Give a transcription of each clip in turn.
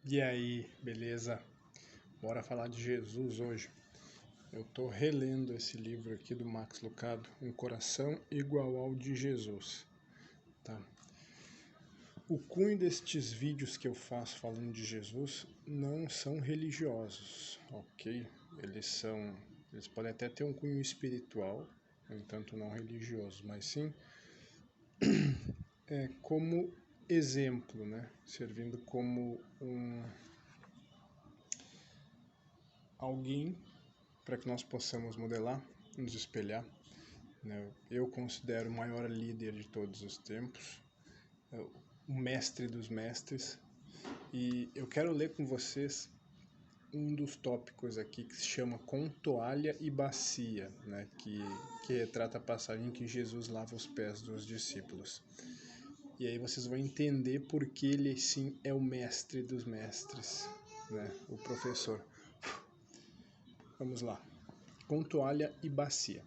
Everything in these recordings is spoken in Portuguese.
E aí, beleza? Bora falar de Jesus hoje. Eu tô relendo esse livro aqui do Max Lucado, Um Coração Igual ao de Jesus, tá? O cunho destes vídeos que eu faço falando de Jesus não são religiosos, ok? Eles podem até ter um cunho espiritual, no entanto não religioso, mas sim como exemplo, né? Servindo como alguém para que nós possamos modelar, nos espelhar, né? Eu considero o maior líder de todos os tempos, o mestre dos mestres, e eu quero ler com vocês um dos tópicos aqui que se chama Com Toalha e Bacia, né? que retrata a passagem em que Jesus lava os pés dos discípulos. E aí vocês vão entender por que ele sim é o mestre dos mestres, né? O professor. Vamos lá. Com toalha e bacia.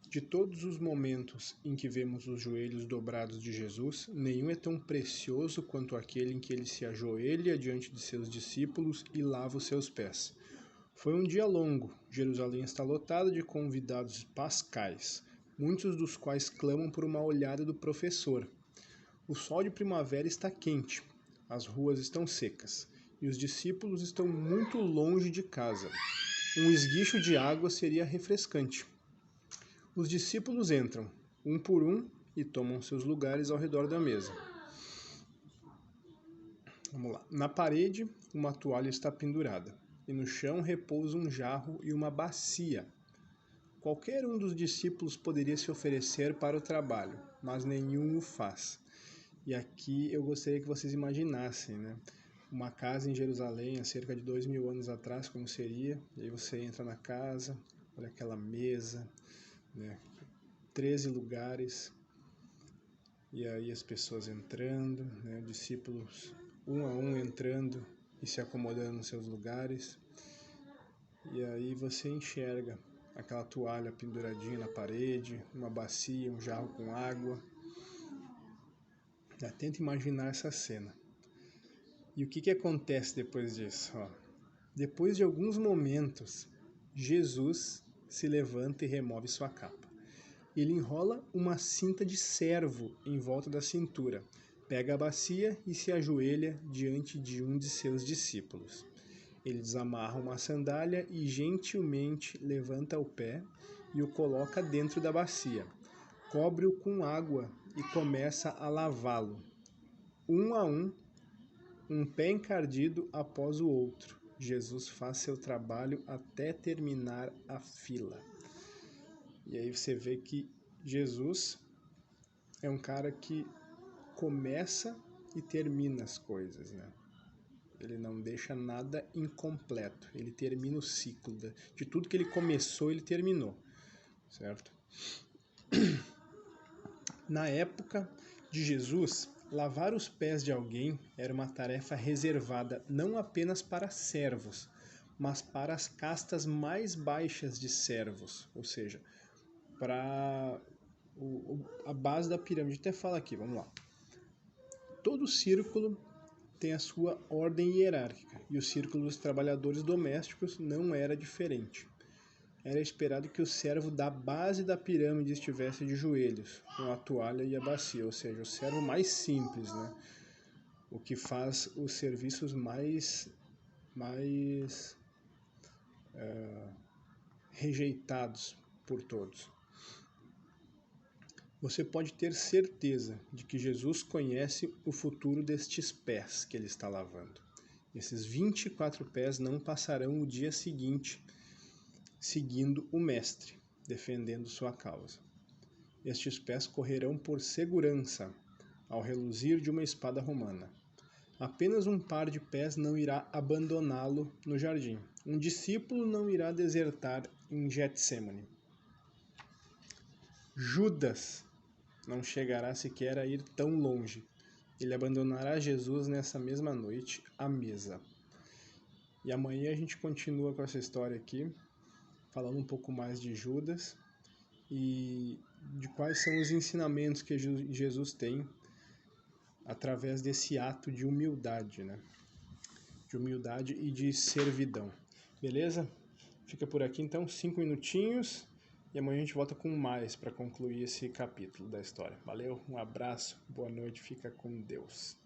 De todos os momentos em que vemos os joelhos dobrados de Jesus, nenhum é tão precioso quanto aquele em que ele se ajoelha diante de seus discípulos e lava os seus pés. Foi um dia longo. Jerusalém está lotada de convidados pascais, muitos dos quais clamam por uma olhada do professor. O sol de primavera está quente, as ruas estão secas, e os discípulos estão muito longe de casa. Um esguicho de água seria refrescante. Os discípulos entram, um por um, e tomam seus lugares ao redor da mesa. Vamos lá. Na parede, uma toalha está pendurada, e no chão repousa um jarro e uma bacia. Qualquer um dos discípulos poderia se oferecer para o trabalho, mas nenhum o faz. E aqui eu gostaria que vocês imaginassem, né? Uma casa em Jerusalém, há cerca de 2000 anos atrás, como seria, e aí você entra na casa, olha aquela mesa, né? 13 lugares, e aí as pessoas entrando, né? Discípulos um a um entrando e se acomodando nos seus lugares, e aí você enxerga aquela toalha penduradinha na parede, uma bacia, um jarro com água. Tenta imaginar essa cena. E o que acontece depois disso? Depois de alguns momentos, Jesus se levanta e remove sua capa. Ele enrola uma cinta de servo em volta da cintura, pega a bacia e se ajoelha diante de um de seus discípulos. Ele desamarra uma sandália e gentilmente levanta o pé e o coloca dentro da bacia. Cobre-o com água e começa a lavá-lo, um a um pé encardido após o outro. Jesus faz seu trabalho até terminar a fila. E aí você vê que Jesus é um cara que começa e termina as coisas, né? Ele não deixa nada incompleto. Ele termina o ciclo. De tudo que ele começou, ele terminou. Certo? Na época de Jesus, lavar os pés de alguém era uma tarefa reservada não apenas para servos, mas para as castas mais baixas de servos, ou seja, para a base da pirâmide. Até fala aqui, vamos lá. Todo círculo tem a sua ordem hierárquica, e o círculo dos trabalhadores domésticos não era diferente. Era esperado que o servo da base da pirâmide estivesse de joelhos, com a toalha e a bacia, ou seja, o servo mais simples, né? O que faz os serviços mais rejeitados por todos. Você pode ter certeza de que Jesus conhece o futuro destes pés que ele está lavando. Esses 24 pés não passarão o dia seguinte seguindo o mestre, defendendo sua causa. Estes pés correrão por segurança ao reluzir de uma espada romana. Apenas um par de pés não irá abandoná-lo no jardim. Um discípulo não irá desertar em Getsêmani. Judas não chegará sequer a ir tão longe. Ele abandonará Jesus nessa mesma noite à mesa. E amanhã a gente continua com essa história aqui, falando um pouco mais de Judas e de quais são os ensinamentos que Jesus tem através desse ato de humildade, né? de humildade e de servidão. Beleza? Fica por aqui então, 5 minutinhos, e amanhã a gente volta com mais para concluir esse capítulo da história. Valeu, um abraço, boa noite, fica com Deus.